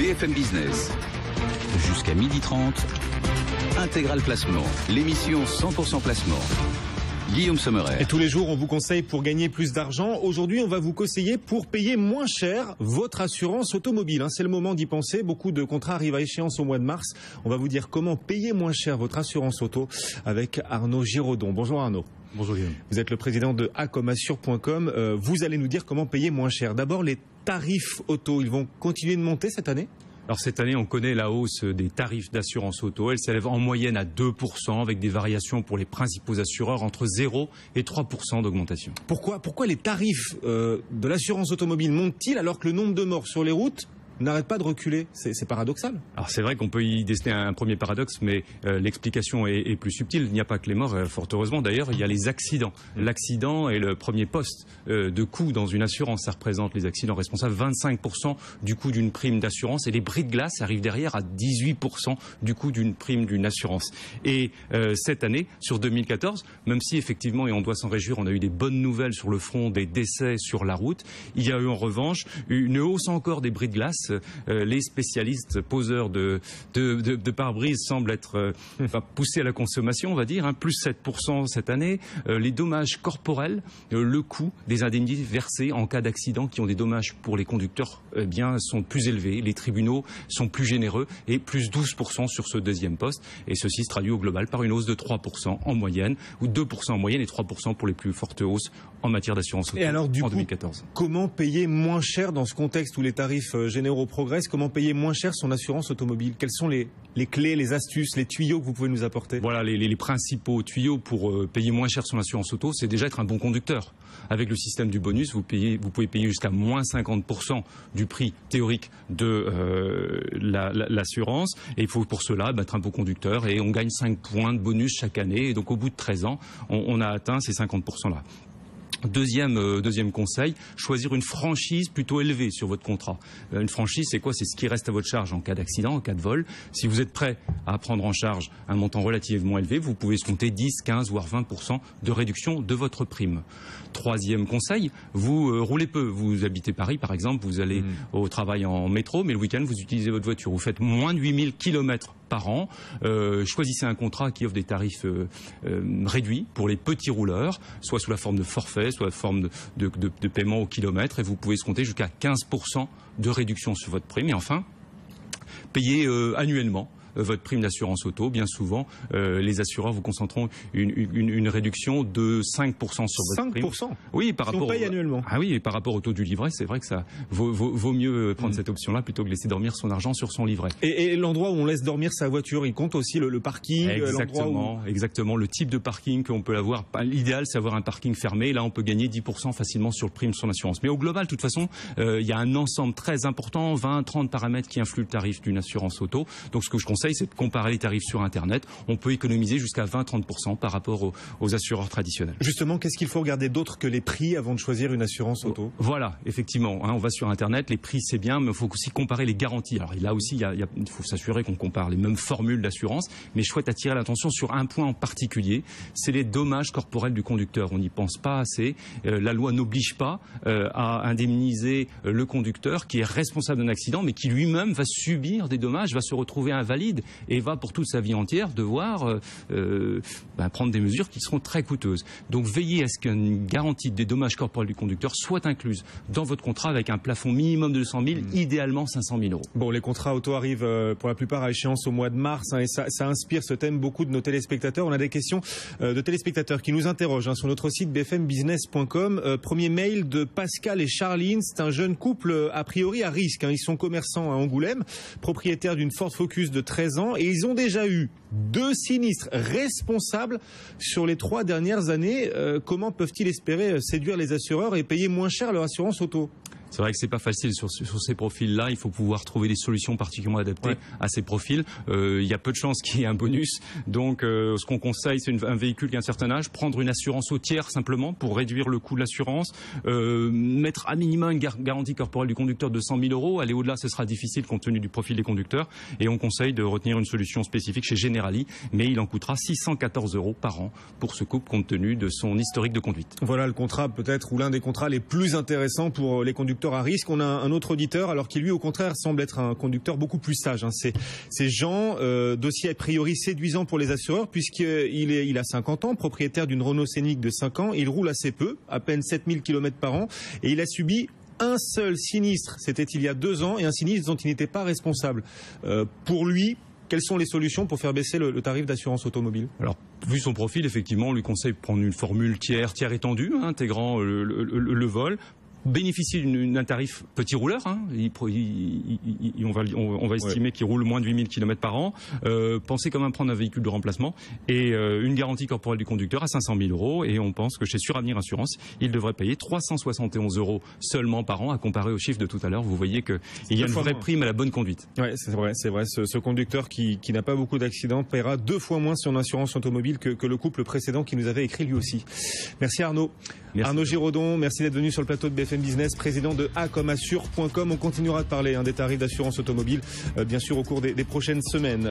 BFM Business. Jusqu'à 12h30, Intégral Placement, l'émission 100% placement. Guillaume Sommerer. Et tous les jours, on vous conseille pour gagner plus d'argent. Aujourd'hui, on va vous conseiller pour payer moins cher votre assurance automobile. C'est le moment d'y penser. Beaucoup de contrats arrivent à échéance au mois de mars. On va vous dire comment payer moins cher votre assurance auto avec Arnaud Giraudon. Bonjour Arnaud. Bonjour Guillaume. Vous êtes le président de accomassure.com. Vous allez nous dire comment payer moins cher. D'abord, les tarifs auto, ils vont continuer de monter cette année ? Alors cette année, on connaît la hausse des tarifs d'assurance auto. Elle s'élève en moyenne à 2%, avec des variations pour les principaux assureurs entre 0 et 3% d'augmentation. Pourquoi les tarifs de l'assurance automobile montent-ils alors que le nombre de morts sur les routes n'arrête pas de reculer? C'est paradoxal. Alors c'est vrai qu'on peut y déceler un premier paradoxe, mais l'explication est plus subtile. Il n'y a pas que les morts, fort heureusement. D'ailleurs, il y a les accidents. L'accident est le premier poste de coût dans une assurance. Ça représente les accidents responsables 25% du coût d'une prime d'assurance. Et les bris de glace arrivent derrière à 18% du coût d'une prime d'une assurance. Et cette année, sur 2014, même si effectivement, et on doit s'en réjouir, on a eu des bonnes nouvelles sur le front des décès sur la route, il y a eu en revanche une hausse encore des bris de glace. Les spécialistes poseurs de pare-brise semblent être poussés à la consommation, on va dire, plus 7% cette année. Les dommages corporels, le coût des indemnités versées en cas d'accident qui ont des dommages pour les conducteurs, sont plus élevés. Les tribunaux sont plus généreux et plus 12% sur ce deuxième poste. Et ceci se traduit au global par une hausse de 3% en moyenne, ou 2% en moyenne et 3% pour les plus fortes hausses en matière d'assurance auto. Et alors, du en coup, 2014. Comment payer moins cher dans ce contexte où les tarifs généraux progressent? Comment payer moins cher son assurance automobile? Quelles sont les clés, les astuces, les tuyaux que vous pouvez nous apporter? Voilà, les principaux tuyaux pour payer moins cher son assurance auto, c'est déjà être un bon conducteur. Avec le système du bonus, vous pouvez payer jusqu'à moins 50% du prix théorique de l'assurance. Et il faut pour cela être un bon conducteur. Et on gagne 5 points de bonus chaque année. Et donc au bout de 13 ans, on a atteint ces 50%-là. Deuxième conseil, choisir une franchise plutôt élevée sur votre contrat. Une franchise, c'est quoi? C'est ce qui reste à votre charge en cas d'accident, en cas de vol. Si vous êtes prêt à prendre en charge un montant relativement élevé, vous pouvez se compter 10, 15 voire 20% de réduction de votre prime. Troisième conseil, vous roulez peu. Vous habitez Paris par exemple, vous allez au travail en métro, mais le week-end vous utilisez votre voiture. Vous faites moins de 8000 km par an. Choisissez un contrat qui offre des tarifs réduits pour les petits rouleurs, soit sous la forme de forfait, soit sous la forme de paiement au kilomètre, et vous pouvez se compter jusqu'à 15% de réduction sur votre prime. Et enfin, payez annuellement votre prime d'assurance auto. Bien souvent, les assureurs vous concentreront une réduction de 5% sur votre prime. 5%? Oui, par rapport annuellement. Ah oui, et par rapport au taux du livret, c'est vrai que ça vaut mieux prendre cette option-là plutôt que laisser dormir son argent sur son livret. Et l'endroit où on laisse dormir sa voiture, il compte aussi le parking? Exactement, le type de parking qu'on peut avoir. L'idéal, c'est avoir un parking fermé. Là, on peut gagner 10% facilement sur le prime de son assurance. Mais au global, de toute façon, il y a un ensemble très important, 20-30 paramètres qui influent le tarif d'une assurance auto. Donc, ce que je conseille, c'est de comparer les tarifs sur Internet. On peut économiser jusqu'à 20-30% par rapport aux assureurs traditionnels. Justement, qu'est-ce qu'il faut regarder d'autre que les prix avant de choisir une assurance auto? Voilà, effectivement. On va sur Internet, les prix c'est bien, mais il faut aussi comparer les garanties. Alors là aussi, il faut s'assurer qu'on compare les mêmes formules d'assurance, mais je souhaite attirer l'attention sur un point en particulier, c'est les dommages corporels du conducteur. On n'y pense pas assez. La loi n'oblige pas à indemniser le conducteur qui est responsable d'un accident, mais qui lui-même va subir des dommages, va se retrouver invalide et va pour toute sa vie entière devoir prendre des mesures qui seront très coûteuses. Donc veillez à ce qu'une garantie des dommages corporels du conducteur soit incluse dans votre contrat avec un plafond minimum de 200 000, idéalement 500 000 euros. Bon, les contrats auto arrivent pour la plupart à échéance au mois de mars, et ça inspire ce thème beaucoup de nos téléspectateurs. On a des questions de téléspectateurs qui nous interrogent sur notre site bfmbusiness.com. Premier mail de Pascal et Charline. C'est un jeune couple a priori à risque. Ils sont commerçants à Angoulême, propriétaires d'une Ford Focus de 13 ans. Et ils ont déjà eu 2 sinistres responsables sur les 3 dernières années. Comment peuvent-ils espérer séduire les assureurs et payer moins cher leur assurance auto? C'est vrai que c'est pas facile sur ces profils-là. Il faut pouvoir trouver des solutions particulièrement adaptées à ces profils. Il y a peu de chances qu'il y ait un bonus. Donc, ce qu'on conseille, c'est un véhicule qui a un certain âge, prendre une assurance routière simplement pour réduire le coût de l'assurance, mettre à minima une garantie corporelle du conducteur de 100 000 euros. Aller au-delà, ce sera difficile compte tenu du profil des conducteurs. Et on conseille de retenir une solution spécifique chez Generali, mais il en coûtera 614 euros par an pour ce couple compte tenu de son historique de conduite. Voilà le contrat peut-être, ou l'un des contrats les plus intéressants pour les conducteurs conducteur à risque. On a un autre auditeur, alors qui lui, au contraire, semble être un conducteur beaucoup plus sage. C'est Jean, dossier a priori séduisant pour les assureurs, puisqu'il a 50 ans, propriétaire d'une Renault Scénic de 5 ans. Il roule assez peu, à peine 7000 km par an, et il a subi un seul sinistre. C'était il y a 2 ans, et un sinistre dont il n'était pas responsable. Pour lui, quelles sont les solutions pour faire baisser le tarif d'assurance automobile? Alors, vu son profil, effectivement, on lui conseille de prendre une formule tiers étendue, intégrant le vol. Bénéficier d'un tarif petit rouleur, on va estimer qu'il roule moins de 8000 km par an. Pensez quand même prendre un véhicule de remplacement et une garantie corporelle du conducteur à 500 000 €. Et on pense que chez Suravenir Assurance, il devrait payer 371 € seulement par an, à comparer aux chiffres de tout à l'heure. Vous voyez qu'il y a une vraie prime à la bonne conduite. Ouais, c'est vrai. Ce conducteur qui n'a pas beaucoup d'accidents paiera 2 fois moins son assurance automobile que le couple précédent qui nous avait écrit lui aussi. Merci Arnaud. Merci. Arnaud Giraudon, merci d'être venu sur le plateau de BFM Business, président de A-comme-assure.com. On continuera de parler des tarifs d'assurance automobile, bien sûr, au cours des prochaines semaines.